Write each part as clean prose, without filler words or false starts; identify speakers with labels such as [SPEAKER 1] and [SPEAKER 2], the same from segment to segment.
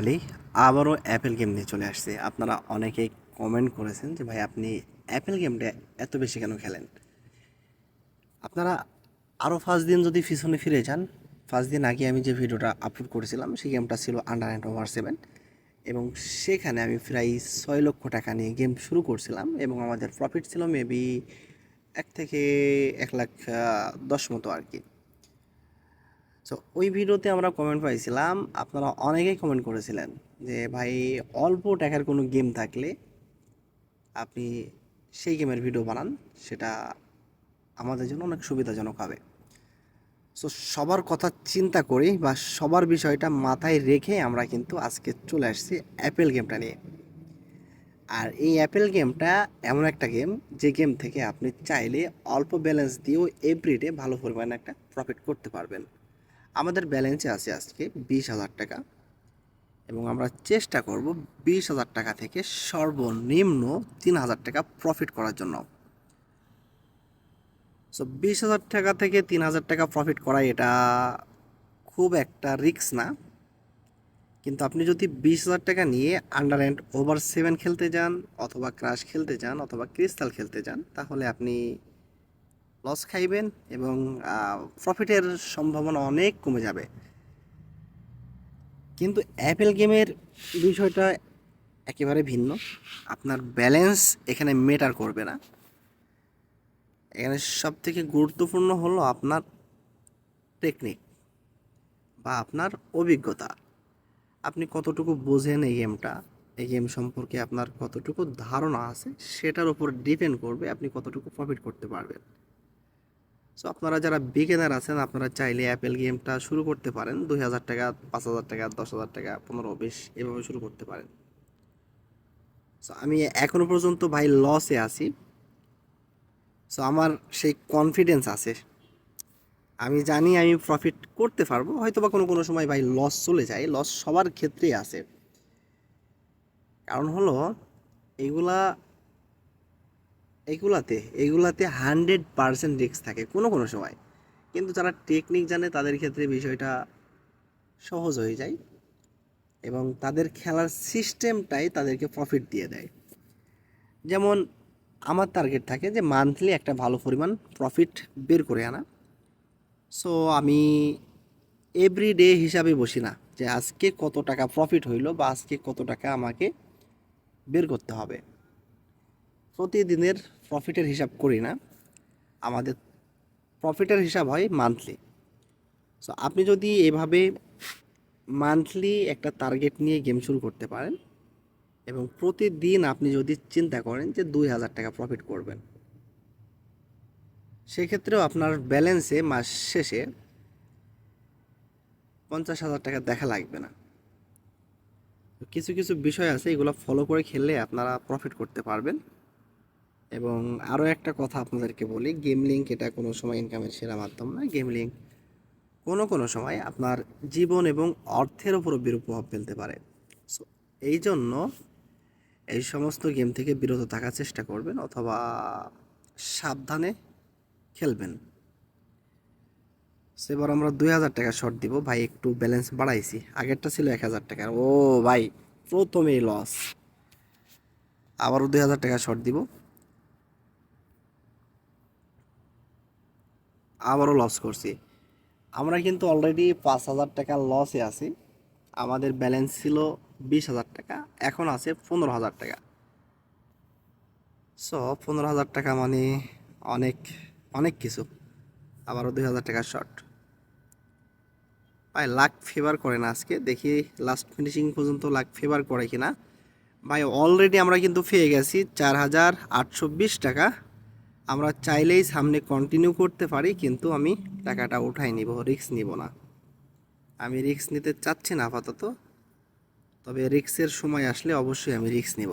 [SPEAKER 1] Finally আবারও Apple game নিয়ে চলে আসছে। আপনারা অনেকেই কমেন্ট করেছেন যে ভাই আপনি অ্যাপেল গেমটা এত বেশি কেন খেলেন। আপনারা আরও 5 দিন যদি পিছনে ফিরে যান, 5 দিন আগে আমি যে ভিডিওটা আপলোড করেছিলাম সেই গেমটা ছিল আন্ডার 7 এবং সেখানে আমি প্রায় 6 লক্ষ টাকা নিয়ে গেম শুরু করছিলাম এবং আমাদের প্রফিট ছিল মেবি 1 থেকে 1 লাখ 10 মতো আর কি। সো ওই ভিডিওতে আমরা কমেন্ট পাইছিলাম, আপনারা অনেকেই কমেন্ট করেছিলেন যে ভাই অল্প টাকার কোনো গেম থাকলে আপনি সেই গেমের ভিডিও বানান, সেটা আমাদের জন্য অনেক সুবিধাজনক হবে। সো সবার কথা চিন্তা করি বা সবার বিষয়টা মাথায় রেখে আমরা কিন্তু আজকে চলে আসছি অ্যাপেল গেমটা নিয়ে। আর এই অ্যাপেল গেমটা এমন একটা গেম যে গেম থেকে আপনি চাইলে অল্প ব্যালেন্স দিয়েও এভরিডে ভালো পরিমাণে একটা প্রফিট করতে পারবেন। আমাদের ব্যালেন্সে আছে আজকে 20,000 টাকা এবং আমরা চেষ্টা করব 20,000 টাকা থেকে সর্বনিম্ন 3,000 টাকা প্রফিট করার জন্য। সো 20,000 টাকা থেকে 3,000 টাকা প্রফিট করা এটা খুব একটা রিস্ক না, কিন্তু আপনি যদি 20,000 টাকা নিয়ে আন্ডার 7 খেলতে যান অথবা ক্রাশ খেলতে যান অথবা ক্রিস্টাল খেলতে যান তাহলে আপনি লস খাইবেন এবং প্রফিটের সম্ভাবনা অনেক কমে যাবে। কিন্তু অ্যাপেল গেমের বিষয়টা একেবারে ভিন্ন। আপনার ব্যালেন্স এখানে ম্যাটার করবে না, এখানে সব থেকে গুরুত্বপূর্ণ হলো আপনার টেকনিক বা আপনার অভিজ্ঞতা। আপনি কতটুকু বোঝেন এই গেমটা, এই গেম সম্পর্কে আপনার কতটুকু ধারণা আছে সেটার উপর ডিপেন্ড করবে আপনি কতটুকু প্রফিট করতে পারবেন। সো আপনারা যারা বিগিনার আছেন আপনারা চাইলে অ্যাপেল গেমটা শুরু করতে পারেন 2,000 টাকা, 5,000 টাকা, 10,000 টাকা, 15, 20 এভাবে শুরু করতে পারেন। সো আমি এখনো পর্যন্ত ভাই লসে আছি। সো আমার সেই কনফিডেন্স আছে, আমি জানি আমি প্রফিট করতে পারবো। হয়তো বা কোনো কোনো সময় ভাই লস চলে যায়, লস সবার ক্ষেত্রেই আছে। কারণ হলো এইগুলা এইগুলাতে 100% রিস্ক থাকে কোনো কোনো সময়, কিন্তু যারা টেকনিক জানে তাদের ক্ষেত্রে বিষয়টা সহজ হয়ে যায় এবং তাদের খেলার সিস্টেমটাই তাদেরকে প্রফিট দিয়ে দেয়। যেমন আমার টার্গেট থাকে যে মান্থলি একটা ভালো পরিমাণ প্রফিট বের করে আনা। সো আমি এভরিডে হিসাবে বসি না যে আজকে কত টাকা প্রফিট হইলো বা আজকে কত টাকা আমাকে বের করতে হবে। প্রতিদিনের প্রফিটের হিসাব করি না, আমাদের প্রফিটের হিসাব হয় মান্থলি। সো আপনি যদি এভাবে মান্থলি একটা টার্গেট নিয়ে গেম শুরু করতে পারেন এবং প্রতিদিন আপনি যদি চিন্তা করেন যে 2,000 টাকা প্রফিট করবেন, সেক্ষেত্রেও আপনার ব্যালেন্সে মাস শেষে 50,000 টাকা দেখা লাগবে না। কিছু কিছু বিষয় আছে, এগুলো ফলো করে খেললে আপনারা প্রফিট করতে পারবেন। এবং আরও একটা কথা আপনাদেরকে বলি, গেম লিঙ্ক এটা কোনো সময় ইনকামের সেরা মাধ্যম না। গেম লিঙ্ক কোনো কোনো সময় আপনার জীবন এবং অর্থের ওপরও বিরূপ প্রভাব ফেলতে পারে। সো এই জন্য এই সমস্ত গেম থেকে বিরত থাকার চেষ্টা করবেন অথবা সাবধানে খেলবেন। সেবার আমরা 2,000 টাকা শর্ট দিব ভাই, একটু ব্যালেন্স বাড়াইছি, আগেরটা ছিল 1,000 টাকা। ও ভাই প্রথমেই লস, আবারও 2,000 টাকা শর্ট দিব, আবারও লস করছি। আমরা কিন্তু অলরেডি 5,000 টাকা লসে আছি। আমাদের ব্যালেন্স ছিল 20,000 টাকা, এখন আছে 15,000 টাকা। সো 15,000 টাকা মানে অনেক অনেক কিছু। আবারও 2,000 টাকা শর্ট। ভাই লাক ফেভার করে না আজকে, দেখি লাস্ট ফিনিশিং পর্যন্ত লাক ফেভার করে কিনা। ভাই অলরেডি আমরা কিন্তু পেয়ে গেছি 4,820 টাকা। আমরা চাইলেই সামনে কন্টিনিউ করতে পারি, কিন্তু আমি টাকাটা উঠাই নিব, রিস্ক নিব না। আমি রিস্ক নিতে চাচ্ছি না আপাতত, তবে রিস্কের সময় আসলে অবশ্যই আমি রিস্ক নিব।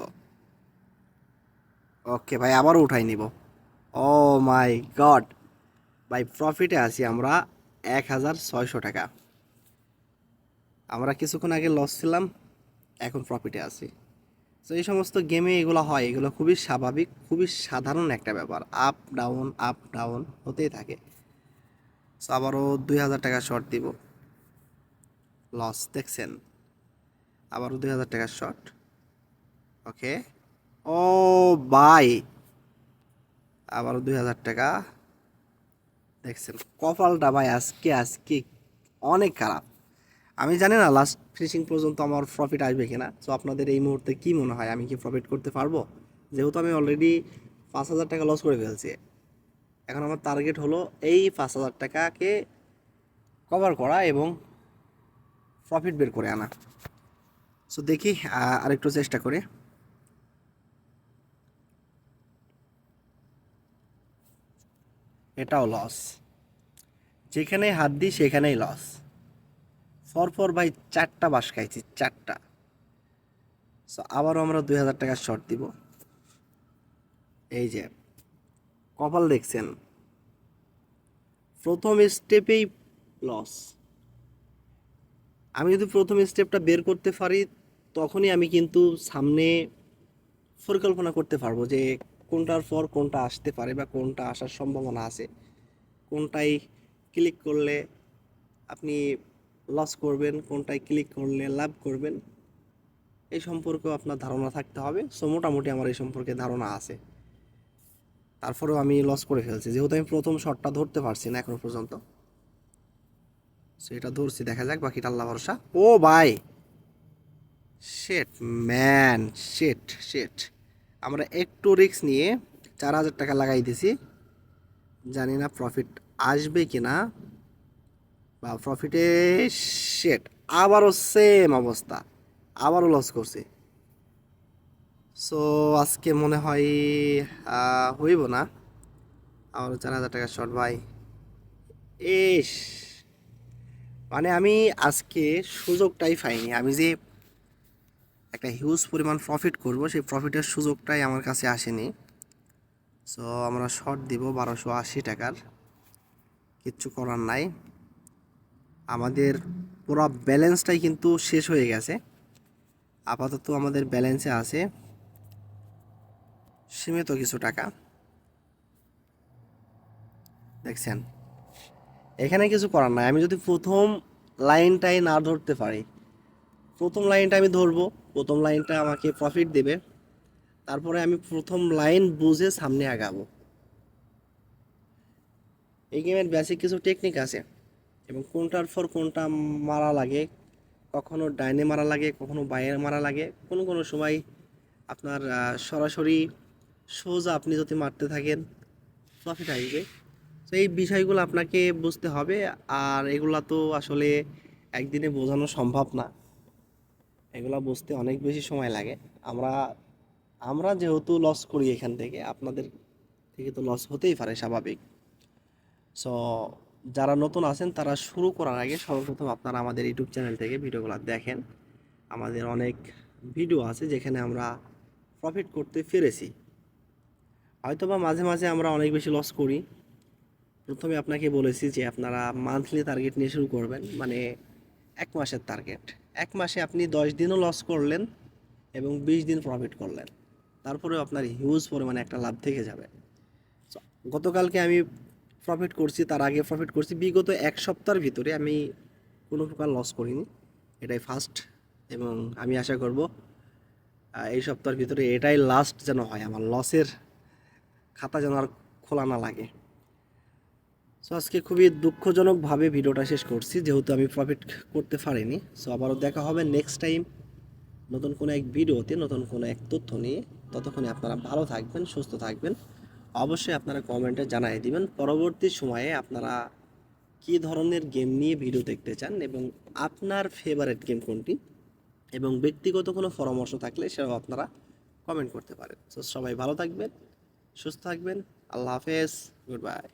[SPEAKER 1] ওকে ভাই, আবারও উঠাই নিব। ও মাই গড ভাই, প্রফিটে আছি আমরা 1,600 টাকা। আমরা কিছুক্ষণ আগে লস ছিলাম, এখন প্রফিটে আছি। তো এই সমস্ত গেমে এগুলো হয়, এগুলো খুবই স্বাভাবিক, খুবই সাধারণ একটা ব্যাপার। আপ ডাউন হতেই থাকে। সো আবারও 2,000 টাকা শর্ট দিব, লস দেখছেন। আবারও 2000 টাকার শর্ট। ওকে, ও বাই, আবারও 2000 টাকা। দেখছেন কপালটা ভাই আজকে আজকে অনেক খারাপ। আমি জানি না লাস্ট ফিনিশিং পর্যন্ত আমার প্রফিট আসবে কিনা। সো আপনাদের এই মুহূর্তে কি মনে হয়, আমি কি প্রফিট করতে পারবো? যেহেতু আমি অলরেডি 5000 টাকা লস করে ফেলছি, এখন আমার টার্গেট হলো এই 5000 টাকাকে কভার করা এবং প্রফিট বের করে আনা। সো দেখি আরেকটু চেষ্টা করি। এটাও লস, যেখানেই হাত দিই সেখানেই লস। পরপর ভাই 4টা বাস খাইছি, 4টা। সো আবারও আমরা 2000 টাকার শর্ট দিব। এই যে কপাল দেখছেন, প্রথম স্টেপেই লস। আমি যদি প্রথম স্টেপটা বের করতে পারি, তখনই আমি কিন্তু সামনে পরিকল্পনা করতে পারবো যে কোনটার পর কোনটা আসতে পারে বা কোনটা আসার সম্ভাবনা আছে, কোনটায় ক্লিক করলে আপনি লস করবেন, কোনটায় ক্লিক করলে লাভ করবেন, এই সম্পর্কেও আপনার ধারণা থাকতে হবে। সো মোটামুটি আমার এই সম্পর্কে ধারণা আছে। তারপরেও আমি লস করে ফেলছি, যেহেতু আমি প্রথম শটটা ধরতে পারছি না এখনো পর্যন্ত। সো এটা ধরছি, দেখা যাক বাকিটা আল্লাহ ভরসা। ও ভাই, শেট ম্যান, শেট শেট। আমরা একটু রিস্ক নিয়ে 4000 টাকা লাগাই দিছি, জানি না প্রফিট আসবে কি না বা প্রফিটে। শেট, আবারও সেম অবস্থা, আবারও লস করছি। সো আজকে মনে হয় হইব না। আবারও 4000 টাকা শর্ট ভাই। ইস, মানে আমি আজকে সুযোগটাই পাইনি। আমি যে একটা হিউজ পরিমাণ প্রফিট করব, সেই প্রফিটের সুযোগটাই আমার কাছে আসেনি। সো আমরা শর্ট দিব 1280 টাকার, কিচ্ছু করার নাই। আমাদের পুরো ব্যালেন্সটাই কিন্তু শেষ হয়ে গেছে। আপাতত আমাদের ব্যালেন্সে আছে সীমিত কিছু টাকা। দেখছেন, এখানে কিছু করার নাই। আমি যদি প্রথম লাইনটাই না ধরতে পারি, প্রথম লাইনটা আমি ধরবো, প্রথম লাইনটা আমাকে প্রফিট দেবে, তারপরে আমি প্রথম লাইন বুঝে সামনে আগাবো। এই গেমের বেসিক কিছু টেকনিক আছে এবং কোনটার পর কোনটা মারা লাগে, কখনো ডাইনে মারা লাগে, কখনো বাইরে মারা লাগে, কোনো কোনো সময় আপনার সরাসরি সোজা আপনি যদি মারতে থাকেন প্রফিট আসবে। তো এই বিষয়গুলো আপনাকে বুঝতে হবে। আর এগুলা তো আসলে একদিনে বোঝানো সম্ভব না, এগুলা বুঝতে অনেক বেশি সময় লাগে। আমরা আমরা যেহেতু লস করি এখান থেকে, আপনাদের থেকে তো লস হতেই পারে, স্বাভাবিক। সো যারা নতুন আছেন তারা শুরু করার আগে সর্বপ্রথম আপনারা আমাদের ইউটিউব চ্যানেল থেকে ভিডিওগুলো দেখেন। আমাদের অনেক ভিডিও আছে যেখানে আমরা প্রফিট করতে পেরেছি। হয়তোবা মাঝে মাঝে আমরা অনেক বেশি লস করি। প্রথমে আপনাকে বলেছি যে আপনারা মান্থলি টার্গেট নিয়ে শুরু করবেন, মানে 1 মাসের টার্গেট। 1 মাসে আপনি 10 দিনও লস করলেন এবং 20 দিন প্রফিট করলেন, তারপরেও আপনার হিউজ পরিমাণে একটা লাভ থেকে যাবে। So, গতকালকে আমি প্রফিট করছি, তার আগে প্রফিট করছি, বিগত 1 সপ্তাহের ভিতরে আমি কোনো প্রকার লস করিনি। এটাই ফার্স্ট, এবং আমি আশা করব এই সপ্তাহের ভিতরে এটাই লাস্ট যেন হয়, আমার লসের খাতা যেন আর খোলা না লাগে। সো আজকে খুবই দুঃখজনকভাবে ভিডিওটা শেষ করছি, যেহেতু আমি প্রফিট করতে পারিনি। সো আবারও দেখা হবে নেক্সট টাইম নতুন কোনো এক ভিডিওতে, নতুন কোনো এক তথ্য নিয়ে। ততক্ষণে আপনারা ভালো থাকবেন, সুস্থ থাকবেন। অবশ্যই আপনারা কমেন্টে জানিয়ে দিবেন পরবর্তী সময়ে আপনারা কী ধরনের গেম নিয়ে ভিডিও দেখতে চান এবং আপনার ফেভারিট গেম কোনটি, এবং ব্যক্তিগত কোনো পরামর্শ থাকলে সেটাও আপনারা কমেন্ট করতে পারেন। সো সবাই ভালো থাকবেন, সুস্থ থাকবেন। আল্লাহ হাফেজ, গুড বাই।